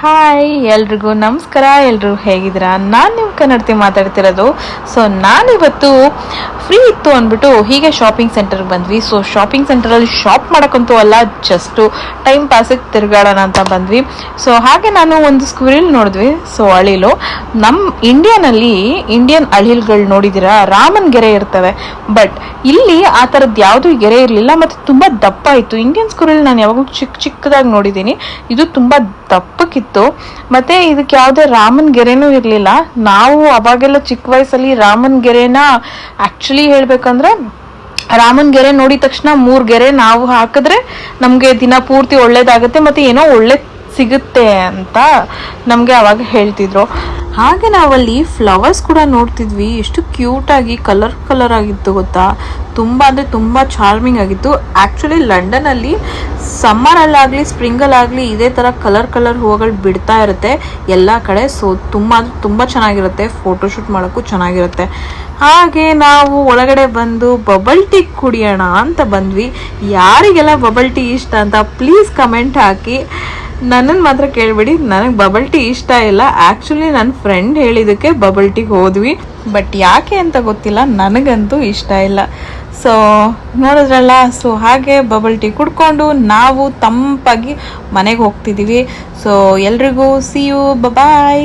Hi ಎಲ್ರಿಗೂ ನಮಸ್ಕಾರ. ಎಲ್ಲರೂ ಹೇಗಿದ್ದೀರಾ? ನಾನು ನಿಮ್ಮ ಕನ್ನಡತಿ ಮಾತಾಡ್ತಿರೋದು. ಸೊ ನಾನಿವತ್ತು ಫ್ರೀ ಇತ್ತು ಅಂದ್ಬಿಟ್ಟು ಹೀಗೆ ಶಾಪಿಂಗ್ ಸೆಂಟರ್ಗೆ ಬಂದ್ವಿ. ಸೊ ಶಾಪಿಂಗ್ ಸೆಂಟರಲ್ಲಿ ಶಾಪ್ ಮಾಡೋಕ್ಕಂತೂ ಅಲ್ಲ, ಜಸ್ಟು ಟೈಮ್ ಪಾಸಿಗೆ ತಿರುಗಾಡೋಣ ಅಂತ ಬಂದ್ವಿ. ಸೊ ಹಾಗೆ ನಾನು ಒಂದು ಸ್ಕ್ವಿರಿಲ್ ನೋಡಿದ್ವಿ. ಸೊ ಅಳಿಲು ನಮ್ಮ ಇಂಡಿಯನ್ ಅಳಿಲ್ಗಳು ನೋಡಿದ್ದೀರಾ, ರಾಮನ್ ಗೆರೆ ಇರ್ತವೆ. ಬಟ್ ಇಲ್ಲಿ ಆ ಥರದ್ದು ಯಾವುದೂ ಗೆರೆ ಇರಲಿಲ್ಲ, ಮತ್ತು ತುಂಬ ದಪ್ಪ ಇತ್ತು. ಇಂಡಿಯನ್ ಸ್ಕ್ವಿರಿಲ್ ನಾನು ಯಾವಾಗಲೂ ಚಿಕ್ಕದಾಗಿ ನೋಡಿದ್ದೀನಿ, ಇದು ತುಂಬ ದಪ್ಪಕ್ಕಿತ್ತು. ಮತ್ತೆ ಇದಕ್ಕೆ ಯಾವುದೇ ರಾಮನ್ ಗೆರೆನೂ ಇರಲಿಲ್ಲ. ನಾವು ಅವಾಗೆಲ್ಲ ಚಿಕ್ಕ ವಯಸ್ಸಲ್ಲಿ ರಾಮನ್ ಗೆರೆನ ಆಕ್ಚುಲಿ ಹೇಳ್ಬೇಕಂದ್ರೆ ರಾಮನ್ ಗೆರೆ ನೋಡಿದ ತಕ್ಷಣ 3 ಗೆರೆ ನಾವು ಹಾಕಿದ್ರೆ ನಮಗೆ ದಿನ ಪೂರ್ತಿ ಒಳ್ಳೇದಾಗುತ್ತೆ ಮತ್ತೆ ಏನೋ ಒಳ್ಳೆ ಸಿಗುತ್ತೆ ಅಂತ ನಮಗೆ ಅವಾಗ ಹೇಳ್ತಿದ್ರು. ಹಾಗೆ ನಾವಲ್ಲಿ ಫ್ಲವರ್ಸ್ ಕೂಡ ನೋಡ್ತಿದ್ವಿ. ಎಷ್ಟು ಕ್ಯೂಟಾಗಿ ಕಲರ್ ಆಗಿತ್ತು ಗೊತ್ತಾ, ತುಂಬ ಅಂದರೆ ತುಂಬ ಚಾರ್ಮಿಂಗ್ ಆಗಿತ್ತು. ಆ್ಯಕ್ಚುಲಿ ಲಂಡನಲ್ಲಿ ಸಮ್ಮರಲ್ಲಾಗಲಿ ಸ್ಪ್ರಿಂಗಲ್ಲಾಗಲಿ ಇದೇ ಥರ ಕಲರ್ ಹೂವುಗಳು ಬಿಡ್ತಾ ಇರುತ್ತೆ ಎಲ್ಲ ಕಡೆ. ಸೊ ತುಂಬ ಚೆನ್ನಾಗಿರುತ್ತೆ, ಫೋಟೋಶೂಟ್ ಮಾಡೋಕ್ಕೂ ಚೆನ್ನಾಗಿರುತ್ತೆ. ಹಾಗೆ ನಾವು ಒಳಗಡೆ ಬಂದು ಬಬಲ್ ಟೀ ಕುಡಿಯೋಣ ಅಂತ ಬಂದ್ವಿ. ಯಾರಿಗೆಲ್ಲ ಬಬಲ್ ಟೀ ಇಷ್ಟ ಅಂತ ಪ್ಲೀಸ್ ಕಮೆಂಟ್ ಹಾಕಿ. ನನ್ನನ್ನು ಮಾತ್ರ ಕೇಳಬೇಡಿ, ನನಗೆ ಬಬಲ್ ಟೀ ಇಷ್ಟ ಇಲ್ಲ. ಆ್ಯಕ್ಚುಲಿ ನನ್ನ ಫ್ರೆಂಡ್ ಹೇಳಿದ್ದಕ್ಕೆ ಬಬಲ್ ಟೀಗೆ ಹೋದ್ವಿ, ಬಟ್ ಯಾಕೆ ಅಂತ ಗೊತ್ತಿಲ್ಲ, ನನಗಂತೂ ಇಷ್ಟ ಇಲ್ಲ. ಸೊ ನೋಡಿದ್ರಲ್ಲ, ಸೊ ಹಾಗೆ ಬಬಲ್ ಟೀ ಕುಡ್ಕೊಂಡು ನಾವು ತಂಪಾಗಿ ಮನೆಗೆ ಹೋಗ್ತಿದ್ದೀವಿ. ಸೊ ಎಲ್ರಿಗೂ ಸಿ ಯು, ಬಾಯ್.